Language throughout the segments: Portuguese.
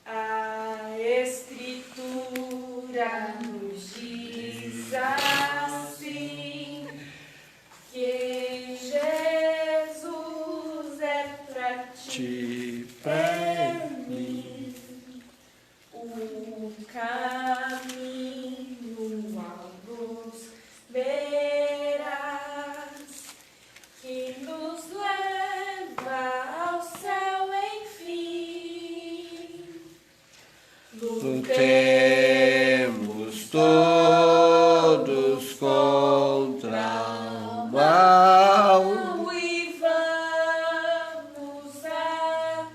A Escritura nos diz assim, que Jesus é pra ti, pra mim, o caminho, a luz verás, que nos leva ao céu, enfim. Lutemos todos contra o mal E vamos a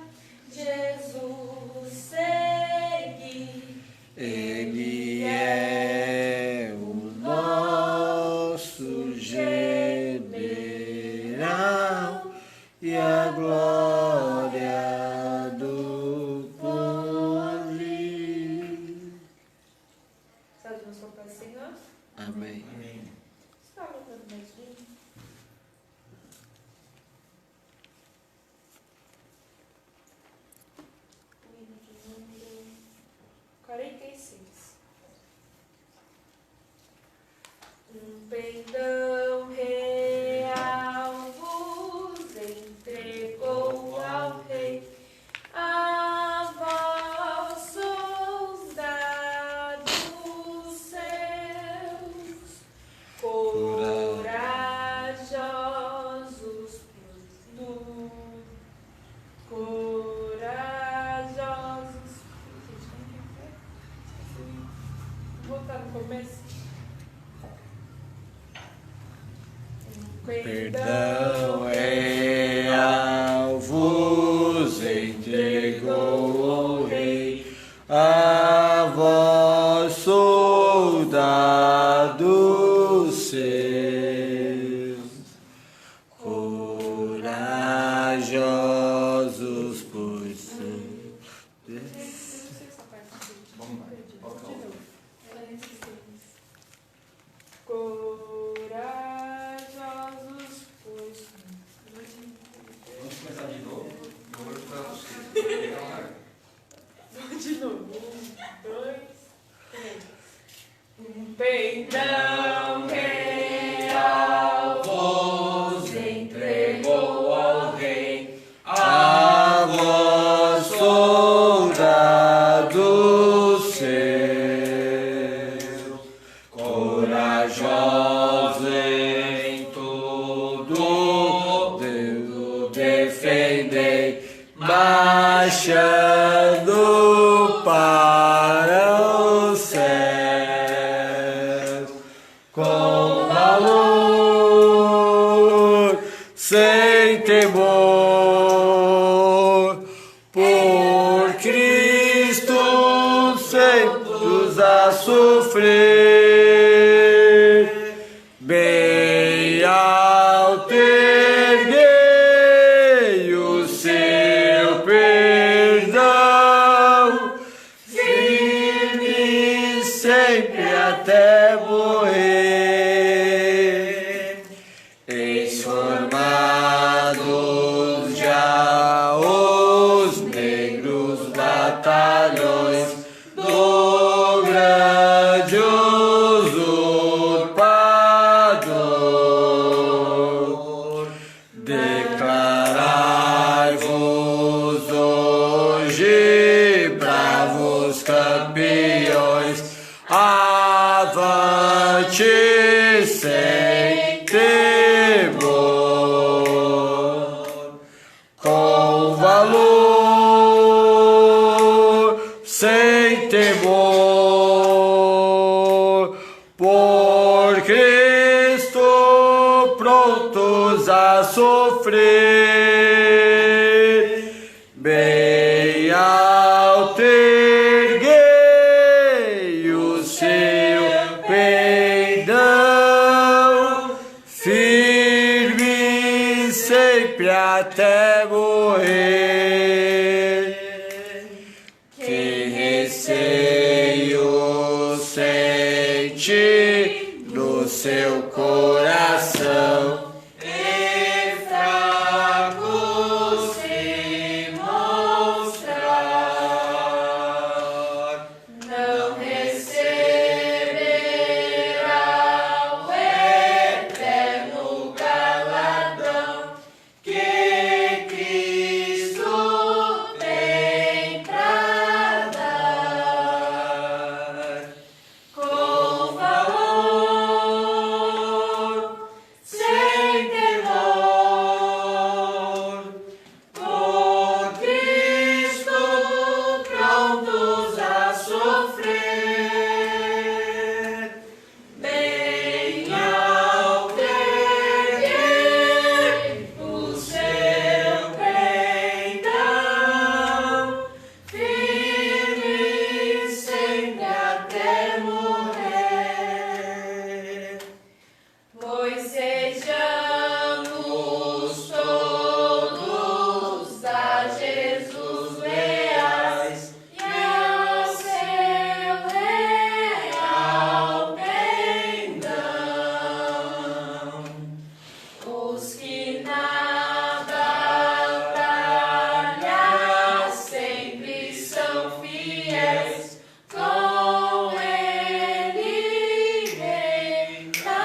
Jesus seguir. Ele é o nosso general e a glória do porvir. Saúde ao Pai, Senhor. Amém. Está louvando mais um. O hino de número 46. Perdão real vos entregou ao Rei, a vós soldados seus, corajosos corajosos. Vou voltar no começo. Perdão real vos entregou o Rei, a vós soldados seus, corajosos por si. Corajosos, pois. Vamos começar de novo? Vamos de novo. 1, 2, 3. Perdão real Vos entregou ao Rei, a a vós soldados seus, corajosos em tudo, Deus defendei, marchando para os céus, com valor, sem temor, por Cristo sempre a sofrer, bem alterguei o seu perdão, firme sempre até morrer. Eis formados já os negros batalhões do grande usurpador. Declarai-vos hoje, bravos campeões, avante sem temor, com valor, sem temor, por Cristo prontos a sofrer, bem alterguei o seu perdão, firme sempre até morrer. Que receio sente no seu coração, Pois sejamos todos a Jesus leais e ao seu real pendão. Os que na batalha sempre são fiéis, com ele reinarão.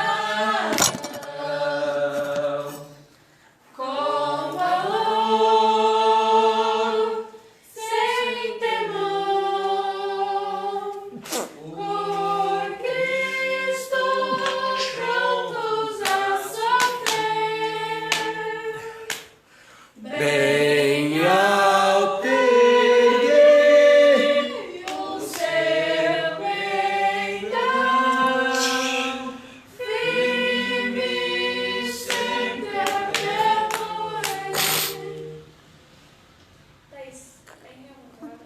Com valor, sem temor, por Cristo prontos a sofrer. Bem ao perder O seu pendão, firme sempre até morrer. Thaís, tem uma?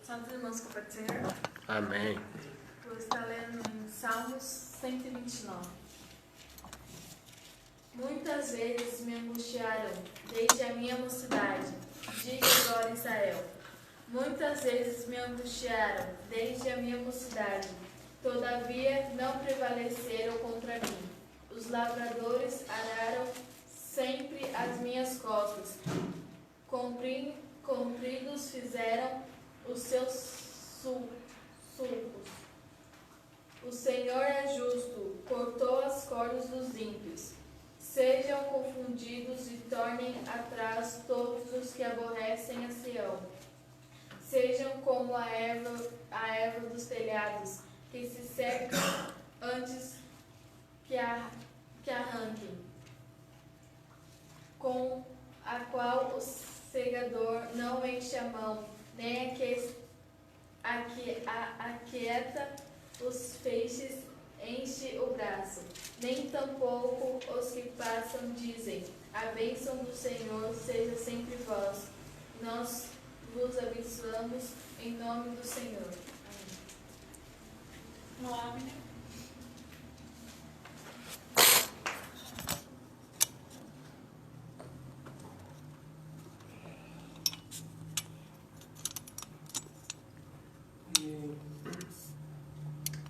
Santos irmãos, que pode ser? Amém. Vou estar lendo em Salmos 129. Muitas vezes me angustiaram desde a minha mocidade, diga agora Israel. Muitas vezes me angustiaram desde a minha mocidade, todavia não prevaleceram contra mim. Os lavradores araram sempre as minhas costas, compridos fizeram os seus sulcos. O Senhor é justo, cortou as cordas dos ímpios. Sejam confundidos e tornem atrás todos os que aborrecem a Sião. Sejam como a erva dos telhados, que se seca antes que arranquem, com a qual o segador não enche a mão, nem aquieta os feixes, enche o braço. Nem tampouco os que passam dizem: a bênção do Senhor seja sempre vós. Nós vos abençoamos em nome do Senhor. Amém.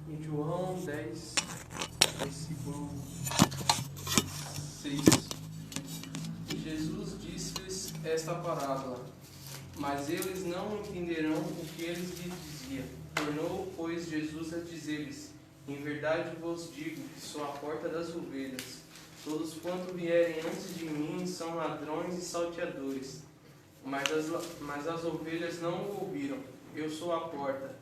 Em João 10, versículo 6, Jesus disse-lhes esta parábola, mas eles não entenderão o que ele lhes dizia. Tornou, pois, Jesus a dizer-lhes: em verdade vos digo que sou a porta das ovelhas. Todos quanto vierem antes de mim são ladrões e salteadores, mas as ovelhas não o ouviram. Eu sou a porta.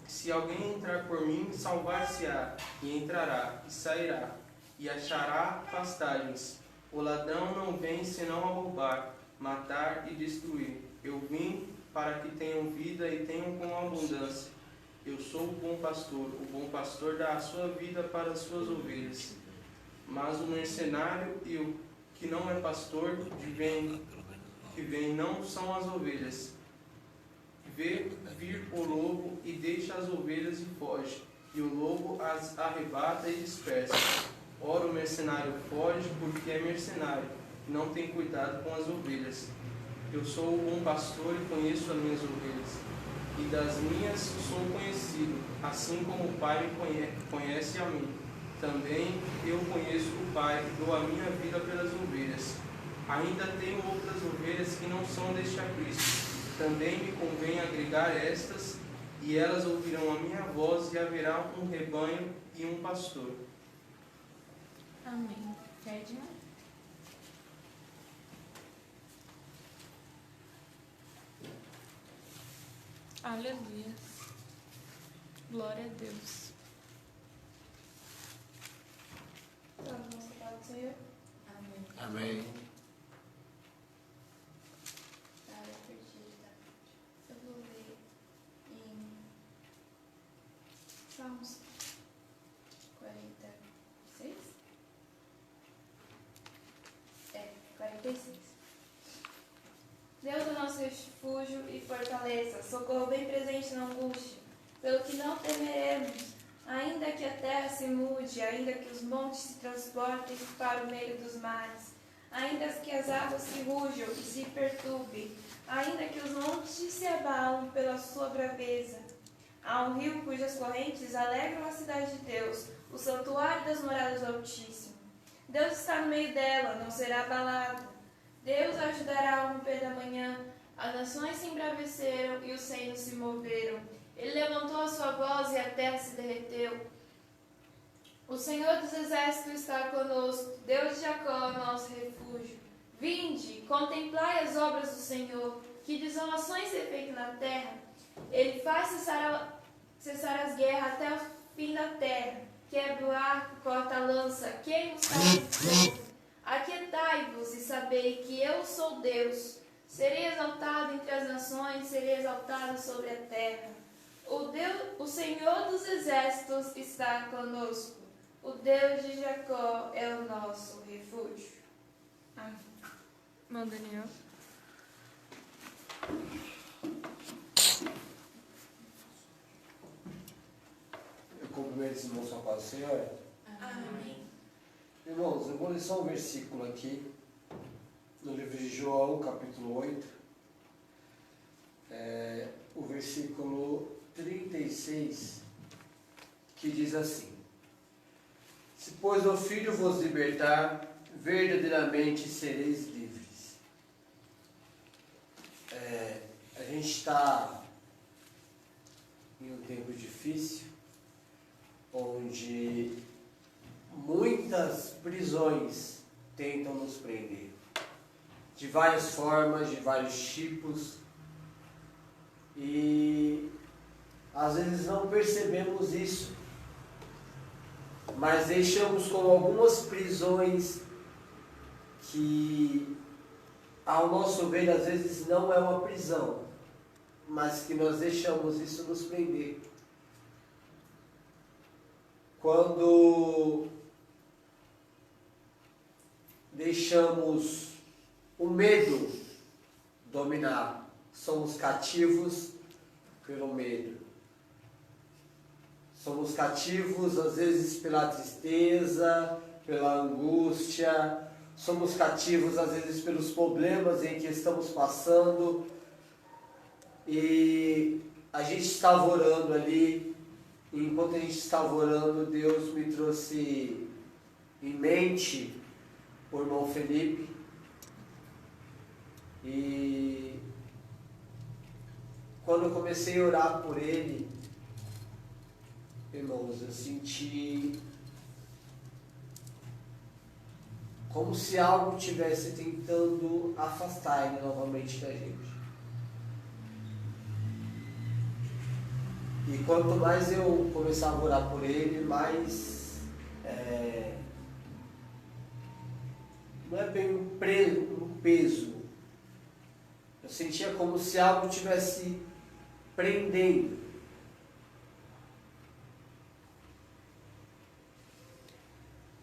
Se alguém entrar por mim, salvar-se-á, e entrará, e sairá, e achará pastagens. O ladrão não vem senão a roubar, matar e destruir. Eu vim para que tenham vida e tenham com abundância. Eu sou o bom pastor dá a sua vida para as suas ovelhas. Mas o mercenário e o que não é pastor, que vem não são as ovelhas. Vê vir o lobo e deixa as ovelhas e foge, e o lobo as arrebata e dispersa. Ora, o mercenário foge porque é mercenário, e não tem cuidado com as ovelhas. Eu sou o bom pastor e conheço as minhas ovelhas, e das minhas sou conhecido, assim como o Pai me conhece a mim. Também eu conheço o Pai e dou a minha vida pelas ovelhas. Ainda tenho outras ovelhas que não são deste aprisco. Também me convém agregar estas, e elas ouvirão a minha voz, e haverá um rebanho e um pastor. Amém. Ferdinand? Aleluia. Glória a Deus. Vamos falar do Senhor? Amém. Amém. Eu vou ler em Salmos 46? 46. Deus é nosso refúgio e fortaleza, fortaleza, socorro bem presente na angústia, pelo que não temeremos, ainda que a terra se mude, ainda que os montes se transportem para o meio dos mares, ainda que as águas se rujam e se perturbem, ainda que os montes se abalam pela sua braveza. Há um rio cujas correntes alegram a cidade de Deus, o santuário das moradas do Altíssimo. Deus está no meio dela, não será abalada. Deus a ajudará ao romper da manhã. As nações se embraveceram e os reinos se moveram. Ele levantou a sua voz e a terra se derreteu. O Senhor dos Exércitos está conosco, Deus de Jacó é nosso refúgio. Vinde, contemplai as obras do Senhor, que desolações tem feito na terra. Ele faz cessar as guerras até o fim da terra. Quebra o arco, corta a lança, queima os carros de fogo. Aquietai-vos e sabei que eu sou Deus. Serei exaltado entre as nações, serei exaltado sobre a terra. O Senhor dos Exércitos está conosco. O Deus de Jacó é o nosso refúgio. Amém. Irmão Daniel. Eu cumprimento esse irmão só para o Senhor. Amém. Irmãos, eu vou ler só um versículo aqui, no livro de João, capítulo 8, o versículo 36, que diz assim: Se, pois, o Filho vos libertar, verdadeiramente sereis livres. A gente está em um tempo difícil, onde muitas prisões tentam nos prender, de várias formas, de vários tipos, e às vezes não percebemos isso, mas deixamos como algumas prisões que, ao nosso ver, às vezes não é uma prisão, mas que nós deixamos isso nos prender. Quando deixamos o medo dominar, somos cativos pelo medo. Somos cativos, às vezes, pela tristeza, pela angústia. Somos cativos, às vezes, pelos problemas em que estamos passando. E a gente estava orando ali. E enquanto a gente estava orando, Deus me trouxe em mente o irmão Felipe. E quando eu comecei a orar por ele, irmãos, eu senti como se algo estivesse tentando afastar ele novamente da gente. E quanto mais eu começava a orar por ele, mais não é bem um peso. Eu sentia como se algo estivesse prendendo.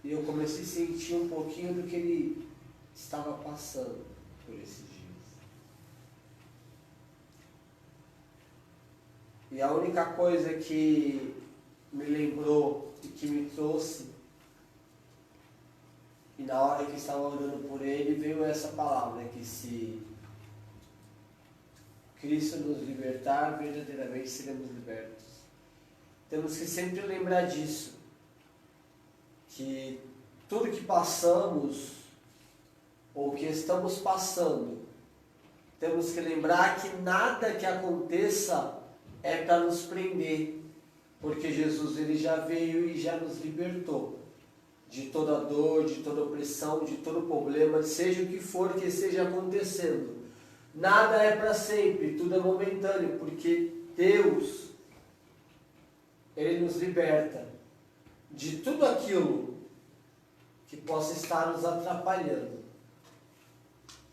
E eu comecei a sentir um pouquinho do que ele estava passando por esses dias. E a única coisa que me lembrou e que me trouxe, e na hora que estava orando por ele, veio essa palavra, que se Cristo nos libertar, verdadeiramente seremos libertos. Temos que sempre lembrar disso, que tudo que passamos, ou que estamos passando, temos que lembrar que nada que aconteça é para nos prender, porque Jesus ele já veio e já nos libertou de toda dor, de toda opressão, de todo problema, seja o que for que esteja acontecendo. Nada é para sempre, tudo é momentâneo, porque Deus, ele nos liberta de tudo aquilo que possa estar nos atrapalhando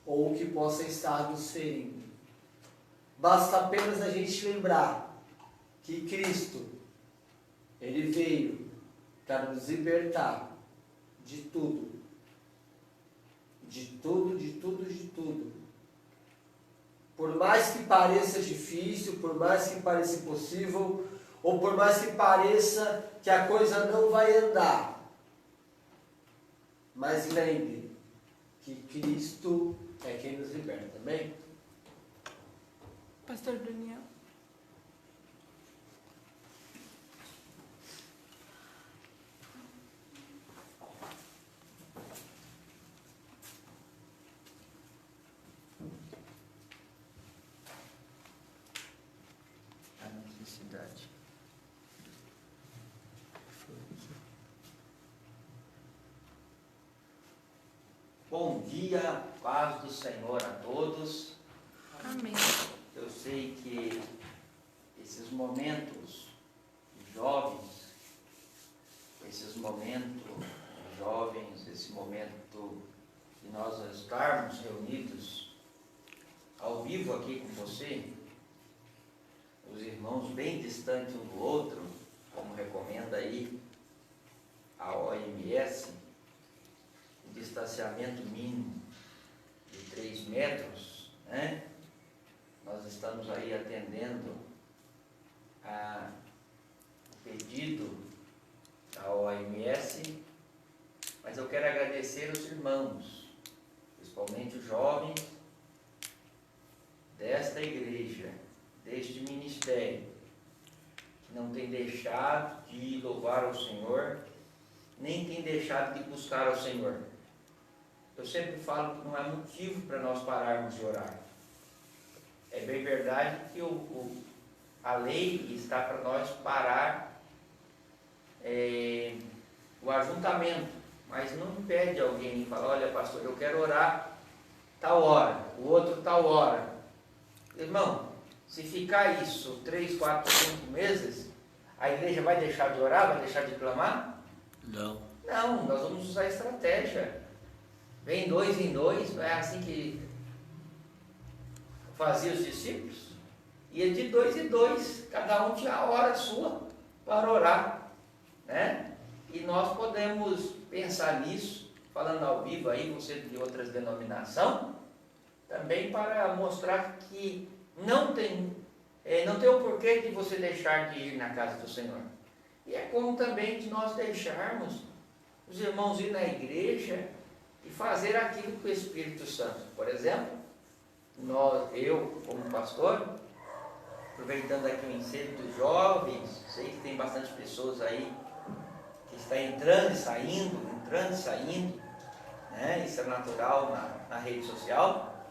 ou que possa estar nos ferindo. Basta apenas a gente lembrar que Cristo, ele veio para nos libertar de tudo. De tudo, de tudo, de tudo. Por mais que pareça difícil, por mais que pareça impossível, ou por mais que pareça que a coisa não vai andar. Mas lembre que Cristo é quem nos liberta, amém? Pastor Daniel. A necessidade. Bom dia, paz do Senhor a todos. Amém. Eu sei que esses momentos de jovens, esse momento de nós estarmos reunidos ao vivo aqui com você, os irmãos bem distantes um do outro, como recomenda aí a OMS, o distanciamento mínimo de 3 metros, né? Nós estamos aí atendendo o pedido da OMS, mas eu quero agradecer os irmãos, principalmente os jovens desta igreja, deste ministério, que não tem deixado de louvar ao Senhor, nem tem deixado de buscar ao Senhor. Eu sempre falo que não há motivo para nós pararmos de orar. É bem verdade que a lei está para nós parar o ajuntamento, mas não impede alguém falar, olha pastor, eu quero orar tal hora, o outro tal hora. Irmão, se ficar isso 3, 4, 5 meses, a igreja vai deixar de orar, vai deixar de clamar? Não. Não, nós vamos usar estratégia. Vem 2 em 2, não é assim que fazia os discípulos? Ia de 2 em 2, cada um tinha a hora sua para orar, né? E nós podemos pensar nisso, falando ao vivo aí, você de outras denominações, também para mostrar que não tem o porquê de você deixar de ir na casa do Senhor. E é como também de nós deixarmos os irmãos ir na igreja e fazer aquilo que o Espírito Santo, por exemplo, eu como pastor, aproveitando aqui o ensejo dos jovens, sei que tem bastante pessoas aí que está entrando e saindo, né? Isso é natural na rede social,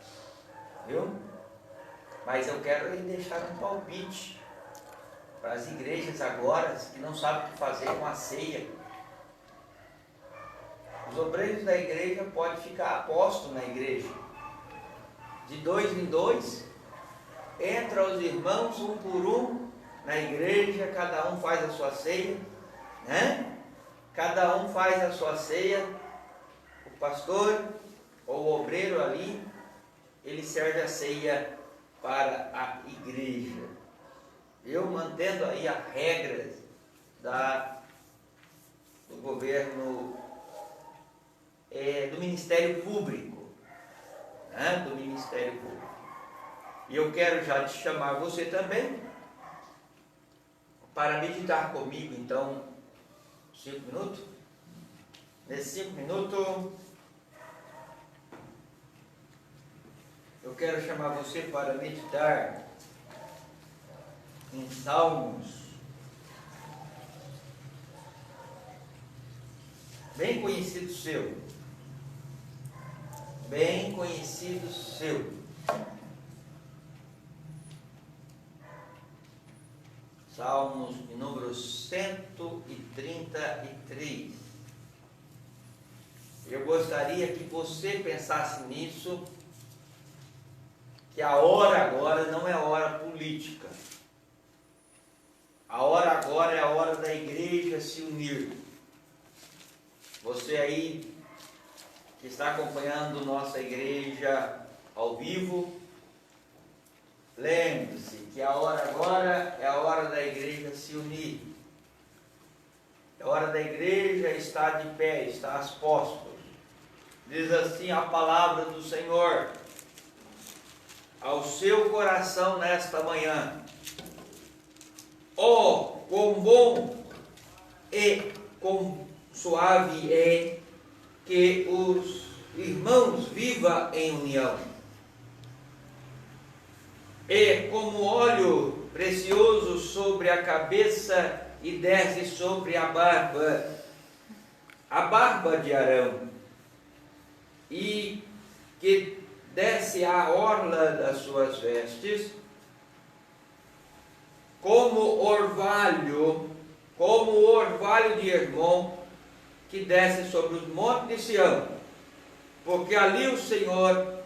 viu? Mas eu quero deixar um palpite para as igrejas agora que não sabem o que fazer com a ceia. Os obreiros da igreja podem ficar apostos na igreja. De 2 em 2, entra os irmãos um por um na igreja, cada um faz a sua ceia, né? Cada um faz a sua ceia. O pastor ou o obreiro ali, ele serve a ceia para a igreja. Eu mantendo aí as regras do governo, do Ministério Público, né? Do Ministério Público. E eu quero já te chamar você também para meditar comigo, então, 5 minutos. Nesses 5 minutos, eu quero chamar você para meditar em Salmos, bem conhecido seu, Salmos de número 133. Eu gostaria que você pensasse nisso, que a hora agora não é hora política. A hora agora é a hora da igreja se unir. Você aí que está acompanhando nossa igreja ao vivo, lembre-se que a hora agora é a hora da igreja se unir. É a hora da igreja estar de pé, estar às postos. Diz assim a palavra do Senhor: ao seu coração nesta manhã. Oh, quão bom e quão suave é que os irmãos vivam em união. E como óleo precioso sobre a cabeça e desce sobre a barba de Arão, e que desce a orla das suas vestes, como o orvalho de Hermon, que desce sobre os montes de Sião, porque ali o Senhor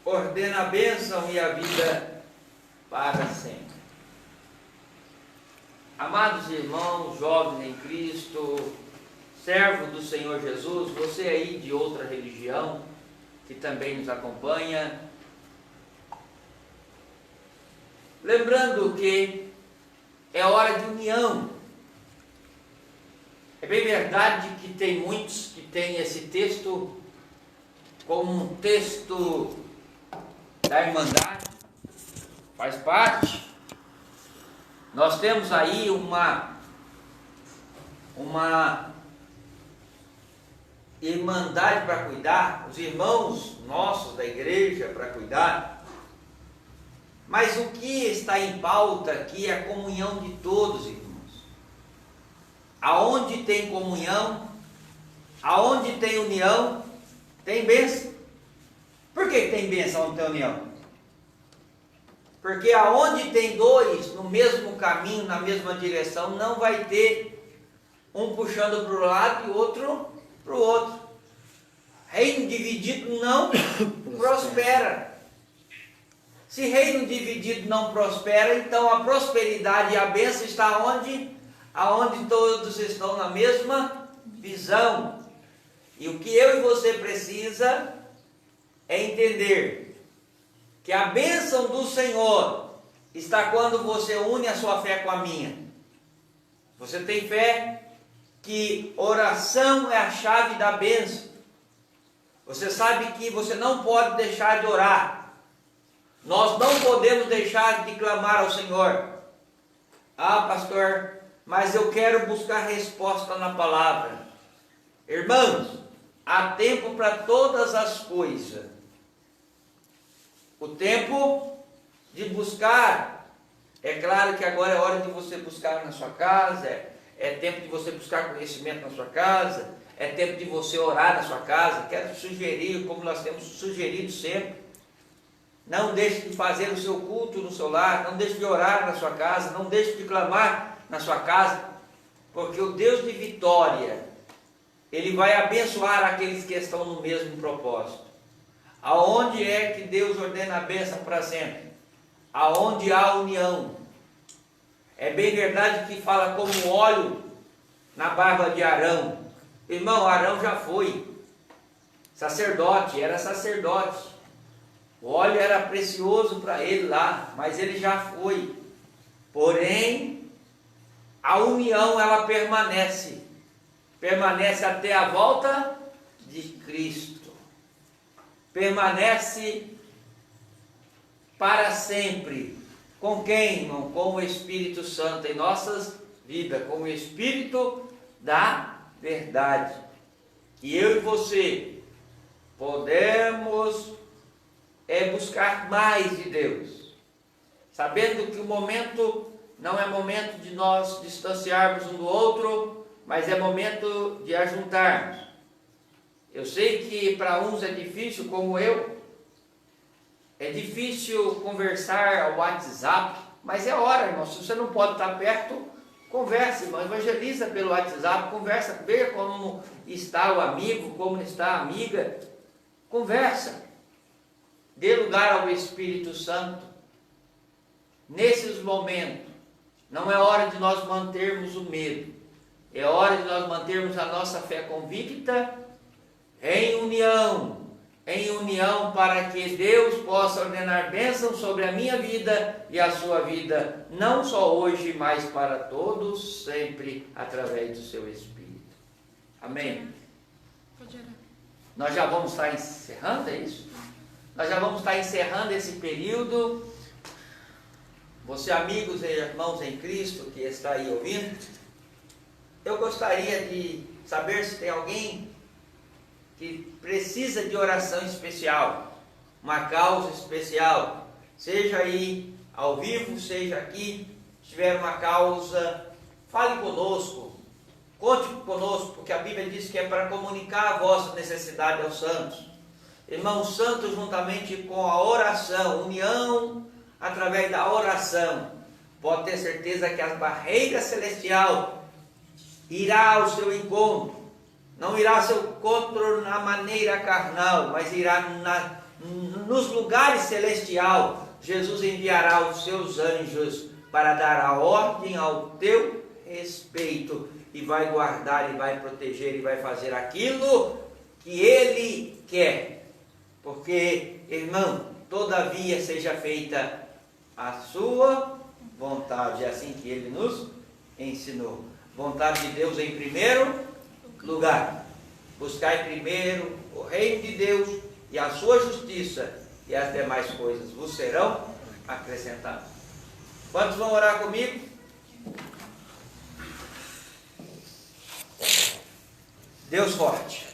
ordena a bênção e a vida para sempre. Amados irmãos, jovens em Cristo, servo do Senhor Jesus, você aí de outra religião, que também nos acompanha, lembrando que é hora de união. É bem verdade que tem muitos que têm esse texto como um texto da Irmandade, faz parte. Nós temos aí uma irmandade para cuidar, os irmãos nossos da igreja para cuidar, mas o que está em pauta aqui é a comunhão de todos, irmãos. Aonde tem comunhão, aonde tem união, tem bênção. Por que tem bênção onde tem união? Porque aonde tem dois no mesmo caminho, na mesma direção, não vai ter um puxando para o lado e outro para o outro. Reino dividido não prospera. Se reino dividido não prospera, então a prosperidade e a bênção está onde? Aonde todos estão na mesma visão. E o que eu e você precisa é entender que a bênção do Senhor está quando você une a sua fé com a minha. Você tem fé que oração é a chave da bênção. Você sabe que você não pode deixar de orar. Nós não podemos deixar de clamar ao Senhor. Ah, pastor, mas eu quero buscar resposta na palavra. Irmãos, há tempo para todas as coisas. O tempo de buscar, é claro que agora é hora de você buscar na sua casa, é tempo de você buscar conhecimento na sua casa, é tempo de você orar na sua casa. Quero sugerir, como nós temos sugerido sempre, não deixe de fazer o seu culto no seu lar, não deixe de orar na sua casa, não deixe de clamar na sua casa, porque o Deus de vitória, Ele vai abençoar aqueles que estão no mesmo propósito. Aonde é que Deus ordena a bênção para sempre? Aonde há união. É bem verdade que fala como óleo na barba de Arão. Irmão, Arão já foi sacerdote, era sacerdote. O óleo era precioso para ele lá, mas ele já foi. Porém, a união ela permanece até a volta de Cristo. Permanece para sempre. Com quem, irmão? Com o Espírito Santo em nossas vidas, com o Espírito da verdade. E eu e você podemos buscar mais de Deus, sabendo que o momento não é momento de nós distanciarmos um do outro, mas é momento de ajuntarmos. Eu sei que para uns é difícil, como eu, é difícil conversar ao WhatsApp, mas é hora, irmão. Se você não pode estar perto, converse, irmão. Evangeliza pelo WhatsApp, conversa, veja como está o amigo, como está a amiga. Conversa. Dê lugar ao Espírito Santo. Nesses momentos, não é hora de nós mantermos o medo. É hora de nós mantermos a nossa fé convicta em união para que Deus possa ordenar bênção sobre a minha vida e a sua vida, não só hoje, mas para todos, sempre, através do seu Espírito. Amém? Pode orar. Nós já vamos estar encerrando, é isso? Nós já vamos estar encerrando esse período. Você, amigos e irmãos em Cristo que está aí ouvindo, eu gostaria de saber se tem alguém que precisa de oração especial, uma causa especial, seja aí ao vivo, seja aqui. Se tiver uma causa, fale conosco, conte conosco, porque a Bíblia diz que é para comunicar a vossa necessidade aos santos. Irmãos santos, juntamente com a oração, união através da oração, pode ter certeza que a barreira celestial irá ao seu encontro. Não irá ao seu encontro na maneira carnal, mas irá nos lugares celestiais. Jesus enviará os seus anjos para dar a ordem ao teu respeito, e vai guardar, e vai proteger, e vai fazer aquilo que Ele quer. Porque, irmão, todavia seja feita a sua vontade, é assim que Ele nos ensinou. Vontade de Deus em primeiro lugar. Buscai primeiro o reino de Deus e a sua justiça, e as demais coisas vos serão acrescentadas. Quantos vão orar comigo? Deus forte,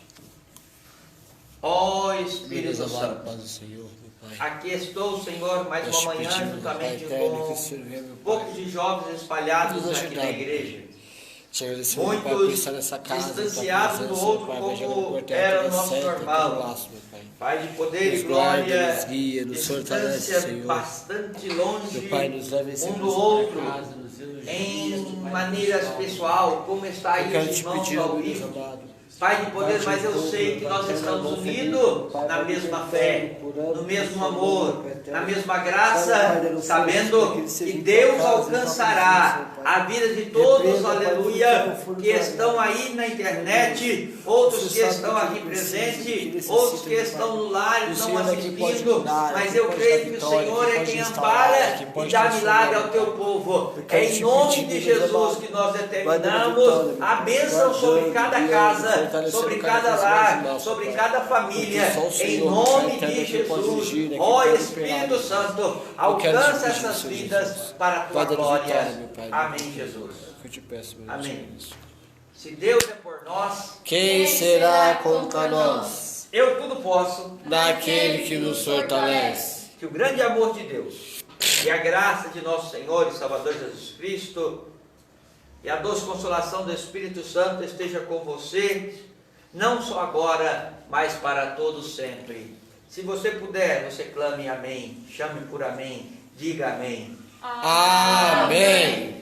ó Espírito Santo, aqui estou, Senhor, mais uma manhã, juntamente com poucos de jovens espalhados aqui na igreja. Muitos distanciados do outro, como era o nosso normal. Pai de poder e glória, distância bastante longe um do outro, em maneiras pessoal, como está aí os irmãos ao vivo. Pai de poder, mas eu sei que nós estamos unidos na mesma fé, no mesmo amor, na mesma graça, sabendo que Deus alcançará a vida de todos, aleluia, que estão aí na internet, outros que estão aqui presentes, outros que estão no lar e estão assistindo, mas eu creio que o Senhor é quem ampara e dá milagre ao teu povo. É em nome de Jesus que nós determinamos a bênção sobre cada casa, sobre cada lar, sobre cada família, em nome de Jesus. Ó Espírito Santo, alcança essas vidas para a tua glória. Amém, Jesus. Amém. Se Deus é por nós, quem será contra nós? Eu tudo posso Naquele que nos fortalece. Que o grande amor de Deus e a graça de nosso Senhor e Salvador Jesus Cristo e a doce consolação do Espírito Santo esteja com você, não só agora, mas para todos sempre. Se você puder, você clame amém, chame por amém, diga amém. Amém.